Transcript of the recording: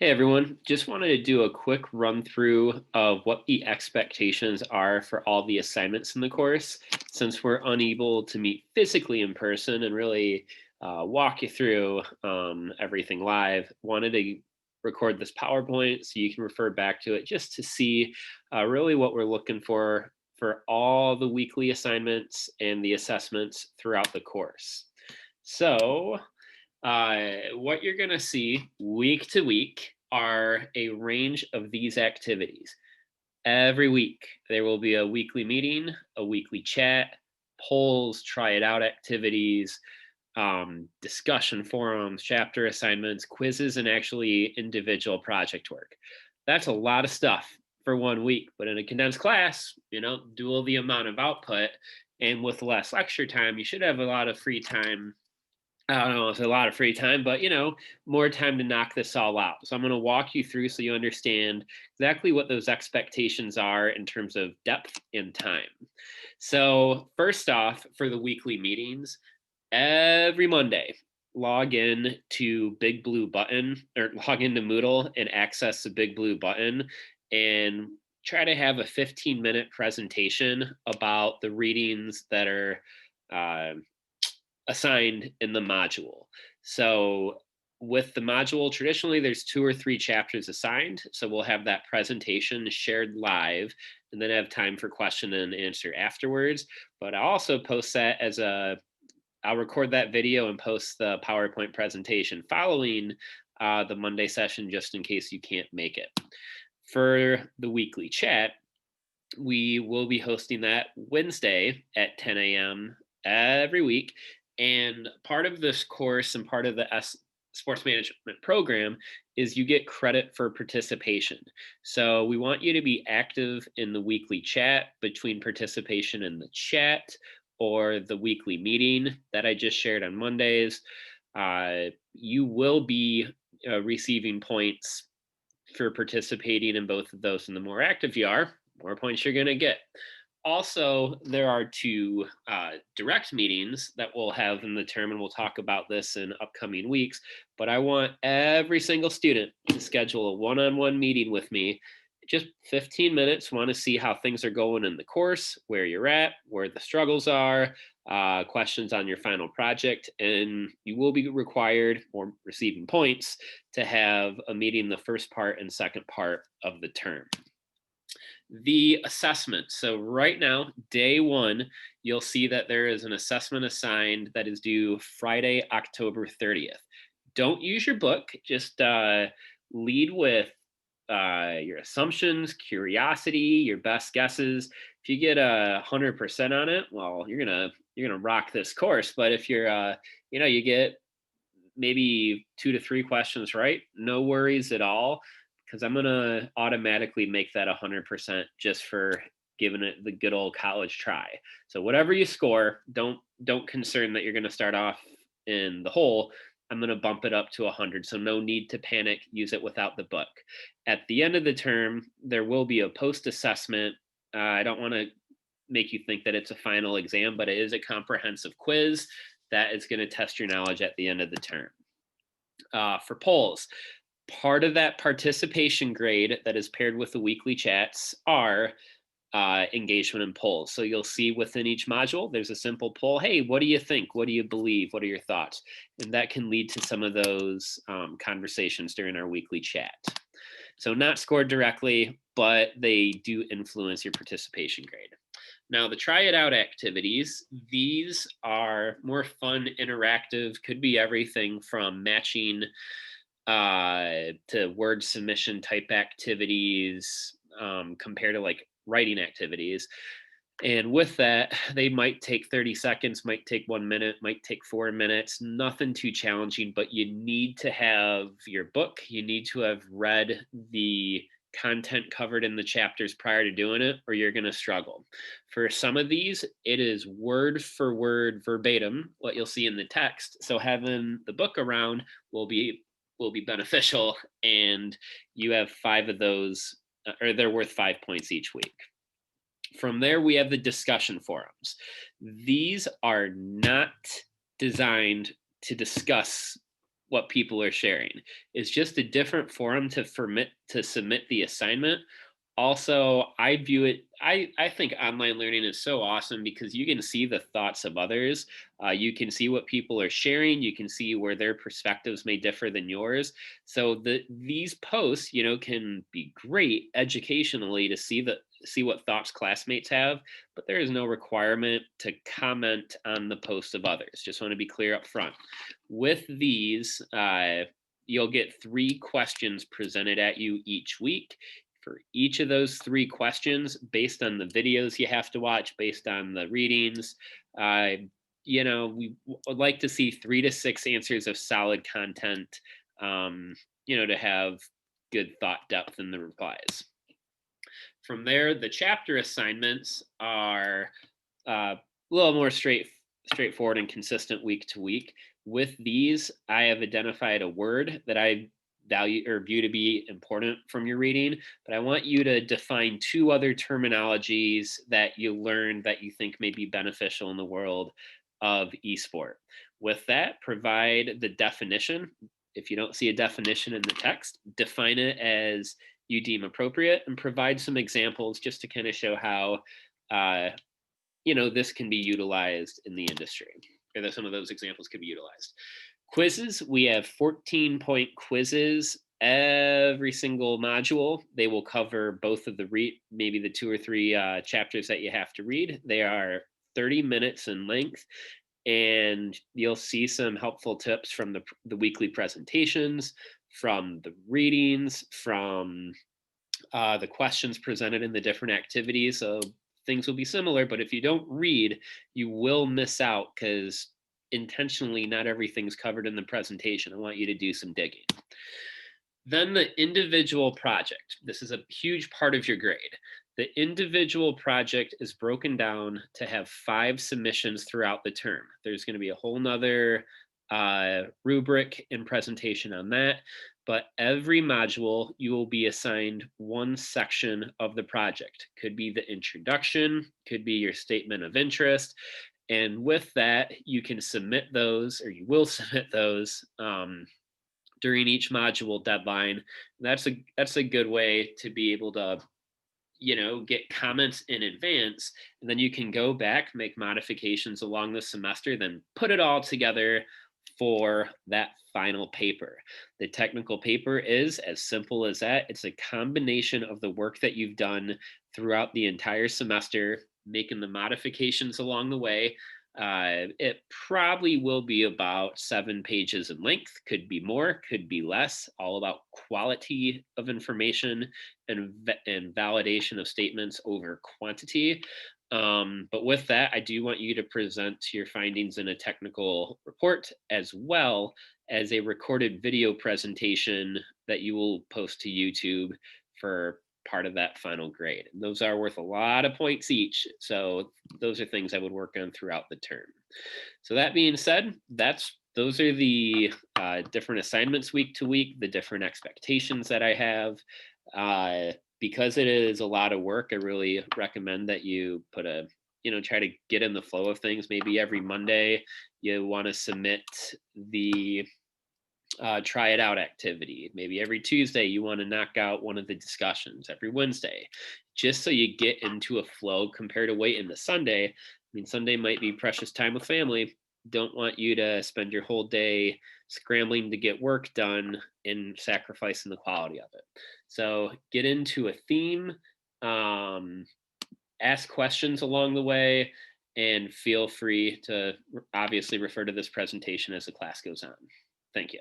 Hey everyone, just wanted to do a quick run through of what the expectations are for all the assignments in the course, since we're unable to meet physically in person and really walk you through everything live. Wanted to record this PowerPoint so you can refer back to it just to see really what we're looking for all the weekly assignments and the assessments throughout the course. So what you're going to see week to week are a range of these activities. Every week, there will be a weekly meeting, a weekly chat, polls, try it out activities, discussion forums, chapter assignments, quizzes, and actually individual project work. That's a lot of stuff for 1 week, but in a condensed class, dual the amount of output. And with less lecture time, you should have a lot of free time. I don't know, it's a lot of free time, but more time to knock this all out. So I'm going to walk you through so you understand exactly what those expectations are in terms of depth and time. So, first off, for the weekly meetings, every Monday, log in to Big Blue Button or log into Moodle and access the Big Blue Button and try to have a 15-minute presentation about the readings that are uh, assigned in the module. So with the module, traditionally there's 2 or 3 chapters assigned. So we'll have that presentation shared live and then have time for question and answer afterwards. But I also post that I'll record that video and post the PowerPoint presentation following the Monday session, just in case you can't make it. For the weekly chat, we will be hosting that Wednesday at 10 a.m. every week. And part of this course and part of the sports management program is you get credit for participation. So we want you to be active in the weekly chat between participation in the chat or the weekly meeting that I just shared on Mondays. You will be receiving points for participating in both of those. And the more active you are, more points you're going to get. Also, there are 2 direct meetings that we'll have in the term, and we'll talk about this in upcoming weeks. But I want every single student to schedule a one-on-one meeting with me. Just 15 minutes. Want to see how things are going in the course, where you're at, where the struggles are, questions on your final project, and you will be required or receiving points to have a meeting the first part and second part of the term. The assessment. So right now, day 1, you'll see that there is an assessment assigned that is due Friday, October 30th. Don't use your book. Just lead with your assumptions, curiosity, your best guesses. If you get 100% on it, well, you're gonna rock this course. But if you get maybe 2 to 3 questions right, no worries at all, because I'm gonna automatically make that 100% just for giving it the good old college try. So whatever you score, don't concern that you're gonna start off in the hole. I'm gonna bump it up to 100, so no need to panic. Use it without the book. At the end of the term, there will be a post assessment. I don't want to make you think that it's a final exam, but it is a comprehensive quiz that is going to test your knowledge at the end of the term. For polls, part of that participation grade that is paired with the weekly chats are engagement in polls. So you'll see within each module, there's a simple poll. Hey, what do you think? What do you believe? What are your thoughts? And that can lead to some of those conversations during our weekly chat. So not scored directly, but they do influence your participation grade. Now, the try it out activities, these are more fun, interactive, could be everything from matching to word submission type activities compared to like writing activities. And with that, they might take 30 seconds, might take 1 minute, might take 4 minutes, nothing too challenging, but you need to have your book. You need to have read the content covered in the chapters prior to doing it, or you're going to struggle. For some of these, it is word for word verbatim what you'll see in the text. So having the book around will be beneficial, and you have 5 of those, or they're worth 5 points each week. From there, we have the discussion forums. These are not designed to discuss what people are sharing. It's just a different forum to submit the assignment. Also, I view it, I think online learning is so awesome because you can see the thoughts of others. You can see what people are sharing. You can see where their perspectives may differ than yours. So these posts, can be great educationally to see what thoughts classmates have, but there is no requirement to comment on the posts of others. Just want to be clear up front. With these, you'll get 3 questions presented at you each week. For each of those 3 questions, based on the videos you have to watch, based on the readings, uh, we would like to see 3 to 6 answers of solid content, to have good thought depth in the replies. From there, the chapter assignments are a little more straightforward and consistent week to week. With these, I have identified a word that I value or view to be important from your reading, but I want you to define 2 other terminologies that you learned that you think may be beneficial in the world of esport. With that, provide the definition. If you don't see a definition in the text, define it as you deem appropriate and provide some examples just to kind of show how this can be utilized in the industry, or that some of those examples can be utilized. Quizzes, we have 14-point quizzes every single module. They will cover both of maybe the 2 or 3 chapters that you have to read. They are 30 minutes in length, and you'll see some helpful tips from the weekly presentations, from the readings, from the questions presented in the different activities. So things will be similar, but if you don't read, you will miss out because intentionally not everything's covered in the presentation. I want you to do some digging. Then the individual project. This is a huge part of your grade. The individual project is broken down to have 5 submissions throughout the term. There's going to be a whole nother rubric and presentation on that. But every module, you will be assigned 1 section of the project. Could be the introduction, could be your statement of interest. And with that, you can submit those, or you will submit those during each module deadline. That's a good way to be able to get comments in advance, and then you can go back, make modifications along the semester, then put it all together for that final paper. The technical paper is as simple as that. It's a combination of the work that you've done throughout the entire semester, making the modifications along the way. It probably will be about 7 pages in length, could be more, could be less, all about quality of information and validation of statements over quantity. But with that, I do want you to present your findings in a technical report, as well as a recorded video presentation that you will post to YouTube for part of that final grade. And those are worth a lot of points each. So those are things I would work on throughout the term. So that being said, those are the different assignments week to week, the different expectations that I have. Because it is a lot of work, I really recommend that you try to get in the flow of things. Maybe every Monday you want to submit the try it out activity. Maybe every Tuesday you want to knock out one of the discussions. Every Wednesday, just so you get into a flow compared to waiting to Sunday. I mean, Sunday might be precious time with family. Don't want you to spend your whole day scrambling to get work done and sacrificing the quality of it. So get into a theme, ask questions along the way, and feel free to obviously refer to this presentation as the class goes on. Thank you.